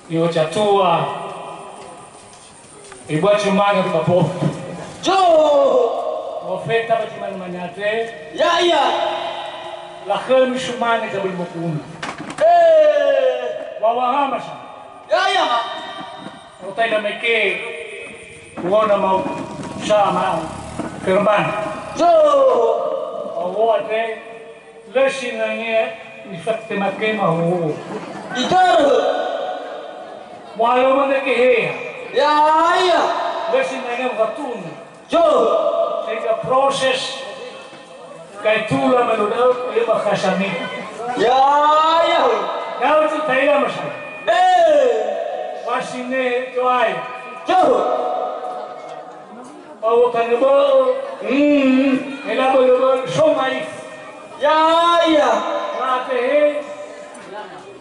io già tua e buat cuma nggak kapok Jo oferta ba cuma manyate ya iya lahir cuma nggak kabel mukun wawaha masa ya iya ma utai na meke kuona mau sama firman Jo awate lesinanya ni fatte makke mau igar walau mana ke ya iya lesinanya gatun Jo sehingga proses kay tula manunod ay makasami ya iya kau tu tayo masay wasine tuay Jo bawa kanebo elabo elabo somai ya iya rate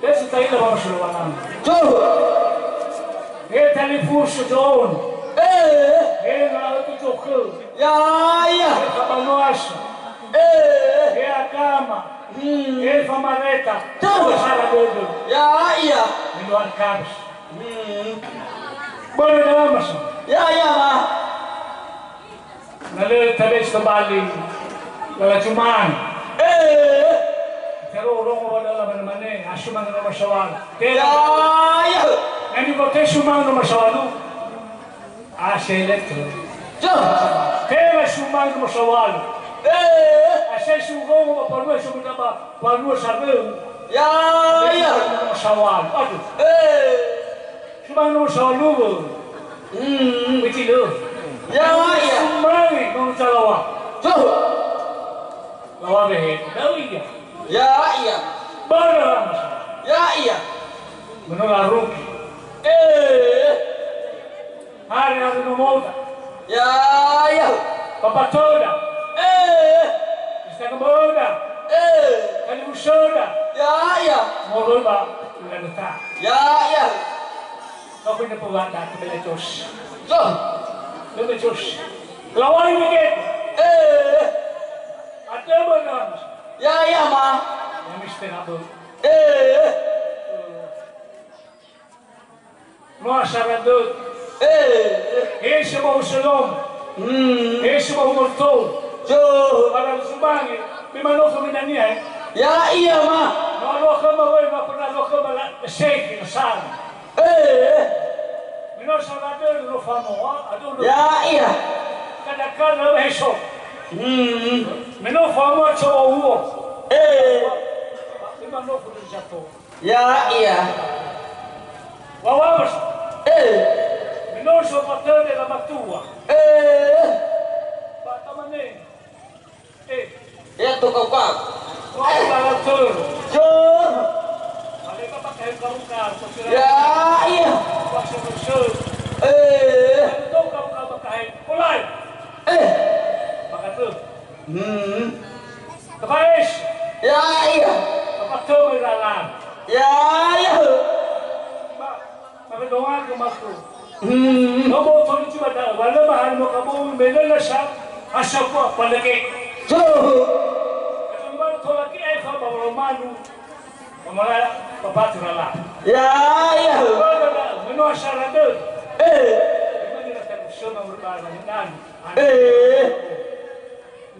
desi tayo na masuluan Jo telefon sujon na tu jokul ya iya kabanuas akama famareta sara dodo ya iya minuan kabs boleh dalam masuk ya iya ma Lalu tabis kembali lala cuman pero orang wala mana-mana asuman na masyawal ya iya nani ko te suman na masyawal elektro Jo te suman na masyawal sugo mo panuwa sumunta ba panuwa sabe ya iya masyawal aduh suman na masyawal mo Betilo ya iya Sumai kung salawa Jo lawa behe dawiya ya iya bara ya iya menolak rugi hari hari nomoda ya iya papatoda istakaboda kalimusoda ya iya moroba ngadata ya iya kau punya pewanda kebelecos Jo kebelecos lawan ini ada benar ya iya ma yang mesti nabo masyarakat esse mau shalom esse mau morto Jo para subangi bimano ko minania ya iya ma no lo kama we no pernah lo kama la shake sal mino salade lo famo ado ya iya kada beso mino famo cho uo bimano ko jato ya iya wawas mino so patele la matua patamane ya tu kau wala tur Jo ale ka pakai kau ka ya iya waktu bersyukur itu kau pakai kulai pakai tu kepais ya iya pakai tu meralang ya iya pakai doa ke maku kamu tuh cuma dah wala mahal mo kamu menela sah asal ko palagi Jo kamu tuh lagi ay kamu romanu Pemala bapak turala. ya iya Menua syarade. Ini nak bersama berbara dengan.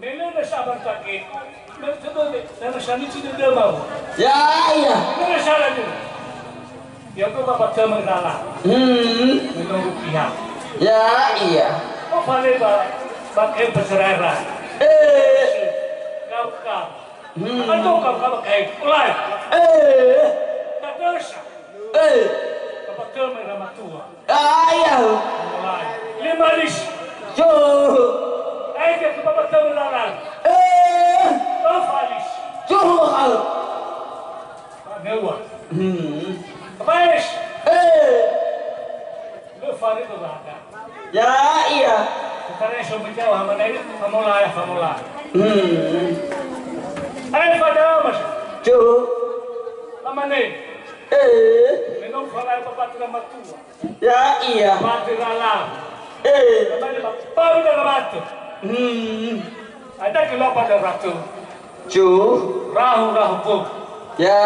Mele na sabar take. Mertudo na sani tidak dia mau. ya iya Ini syarade. Ya tu bapak teman rala. Menunggu pihak. ya iya Oh pale ba pakai berserara. Kau. Atau kau pakai kulai. Tadosa. Bapak teman ramah tua. ya iya Mulai. Lima lis. Jo Ayo ke bapak teman rala. Falis. Jo Newa. Kepais. Lu farid tu ada. ya iya Sekarang yang menjawab mana ini famula. Ayo pada mas. Jo Lama ni. Minum falai bapak ramah tua. ya iya Bapak rala. Baru dah batu. Ada kilo pada ratu. Jo Rahu pun. ya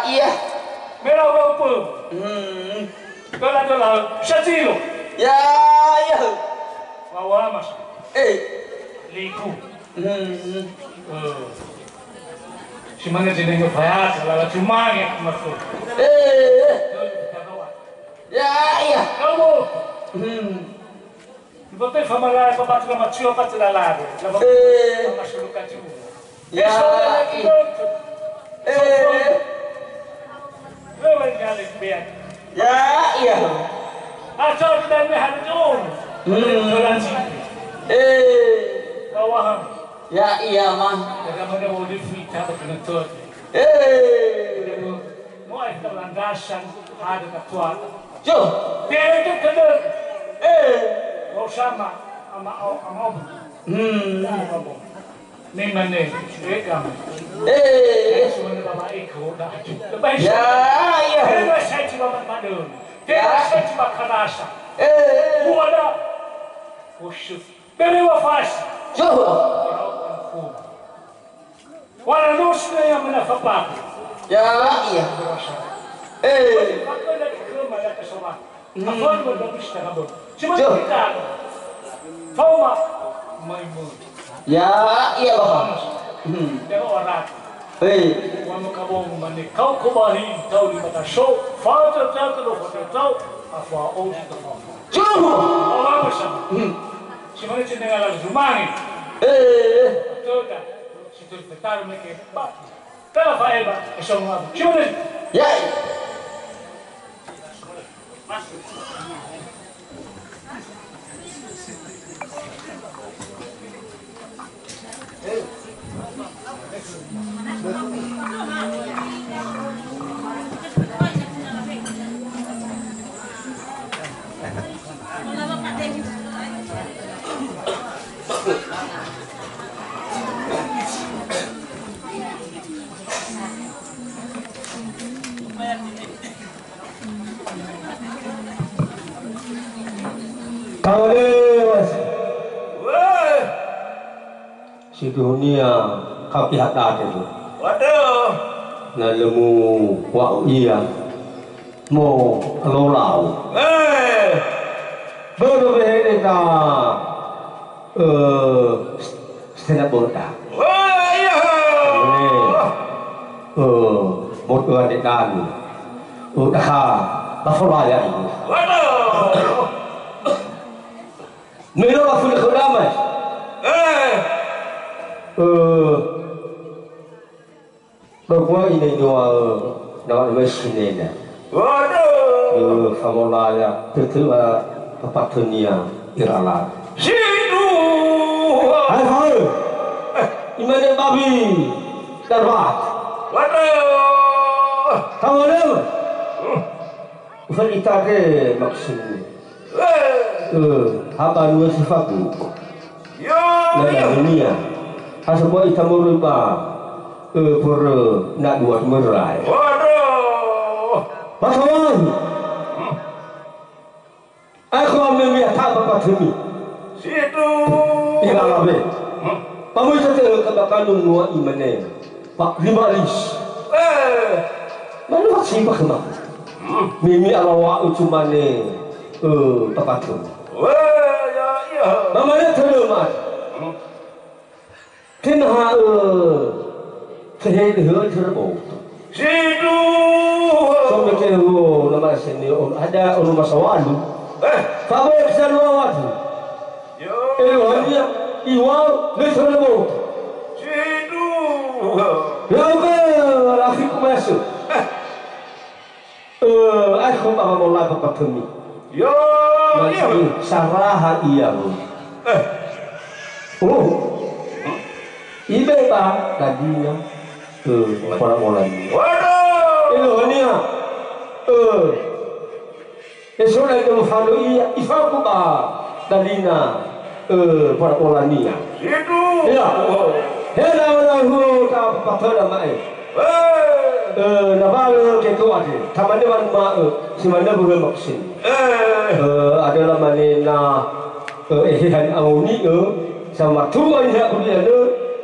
iya Merah apa? Dolar syajilo. Ya iya. Bawa mas. Liku. Si mana jenis bayar, kalau cuma ya masuk. Ya iya. Kamu. Betul sama lah, bapak tu macam apa tu lah lah. Bapak suruh kacu. Ya. Lewat kali biar. Ya iya. Asal kita ni hari tu. Jalan sini. Bawah. Ya iya mah. Jangan mana boleh fita betul betul. Mau itu landasan ada ketua. Jo. Dia itu kena. Mau sama om. Ni mana? Kamu. Semua bapa ikut dah. Ya iya. Dia saya cuma padu. Dia saya cuma kerasa. Buada. Khusus. Beri wafas. Jo. Wala nusna yang menafapak. Ya iya. Aku lagi kerma lagi sama. Aku baru istirahat. Cuma kita. Fauma maimun. Ya iya bapak. Tengok orang. Wano kabong mani kau kubahi tahu di mata show. Father tahu tahu apa orang itu. Jo. Orang bersama. Cuma ni cenderung lagi rumani. Betul tak? Situ taruh mereka. Kalau faham tak? Esok cuma ni. Ya. Si dunia kau pihak ada tu. Waduh. Nalemu wau iya. Mo lolau. Baru berita. Setengah boda. Wah iya. Một người để đàn. Dah nó phải ya ini. Waduh. Melo lah sudah kedamai. Bahwa ini dua nama mesin ini. Waduh. Famola ya, tertua tempat dunia irala. Sidu. Hai hai. Imane babi darbat. Waduh. Kamu ni? Usah kita ke maksud. Apa dua sifat tu? Yo. Dalam dunia. Asal kita merubah. Per nak buat merai. Waduh. Pasawan. Aku ambil minyak tak apa demi. Sidu. Tinggal apa? Kamu itu kebakaran dua imane. Pak 5 lis. Mana vaksin pak kena? Mimi alawa cuma ne. Tempat tu. Wah ya iya. Namanya terlemat. Kena sehari terbo. Sidu. Sampai ke nama sini ada orang masawalu. Kamu bisa lawat. Yo. Hanya iwal terbo. Sidu. Ya ke Rafiq masuk. Aku tak mau lagi bertemu. Yo. Masih sarah iya. Oh. Ibe ba tadinya orang-orang ini. Waduh. Ini ya. Esok lagi kalau iya ifaku ba tadinya orang-orang ini. Sidu. Ya. Hela orang tak patut ramai. Nabar ke kuat. Taman dewan ma si mana boleh maksud. Adalah mana han awni sama tuan yang boleh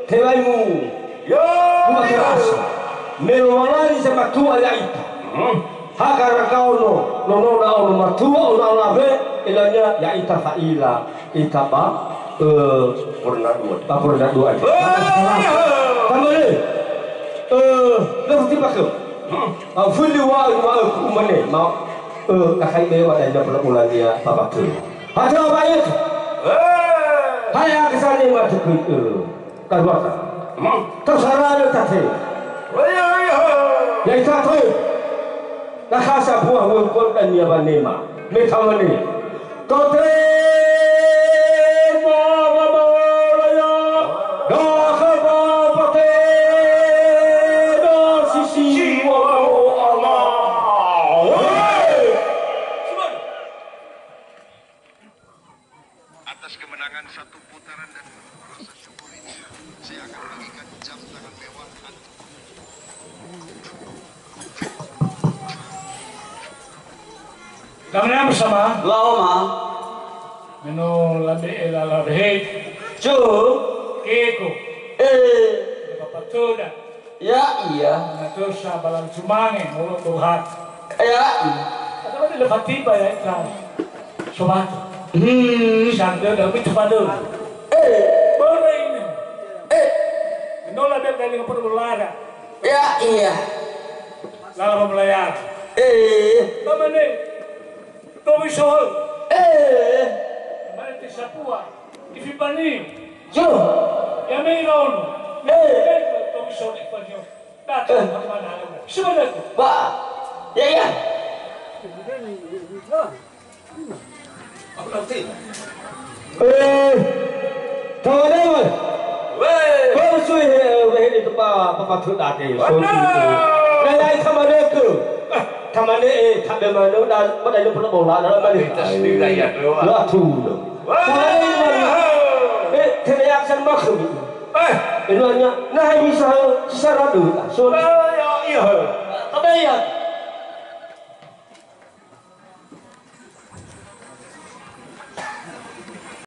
Tewaimu, Yo. kuma terasa. Melawalani sama tua ya itu. Hakara kau no na ono matua ono alabe ilanya ya ita faila ita ba pernah dua aja. Kamane lefti pakai. Fuli wa umane mau kakai be wa ada perbulan dia papa tu. Haja baik. Hai kesane matu ke karwata. Terserah le tate. Ya ita tu. Nakasa buah wongkol dan dia banema. Metamane. Kote atas kemenangan satu putaran dan rasa syukur ini, saya akan bagikan jam tangan mewah antum. Kami bersama Lama menu labe cu keko papatoda ya iya nato sa balang sumange mulut Tuhan. ya Kata dia lefatiba ya iklan. Sobat. Sangga dah bitu pada. Boleh ini. Nola dia kali ngapa berlara. ya iya Lalu melayar. Kamane. Tomi sohol. Mari te sapua. Ifipani. cu Ya meron. Tomi sohol ifanyo. Datang ke mana? Sebenarnya. pak ya ya Kamane weh. Kau suih itu papa tu dah ke. Nai kamane ke. Kamane tak ada mana dah pada yang pernah bola dalam balik. Lah tu. Kamane teriak san makhum. Ilmunya nah bisa secara dulu. So iya. Tapi ya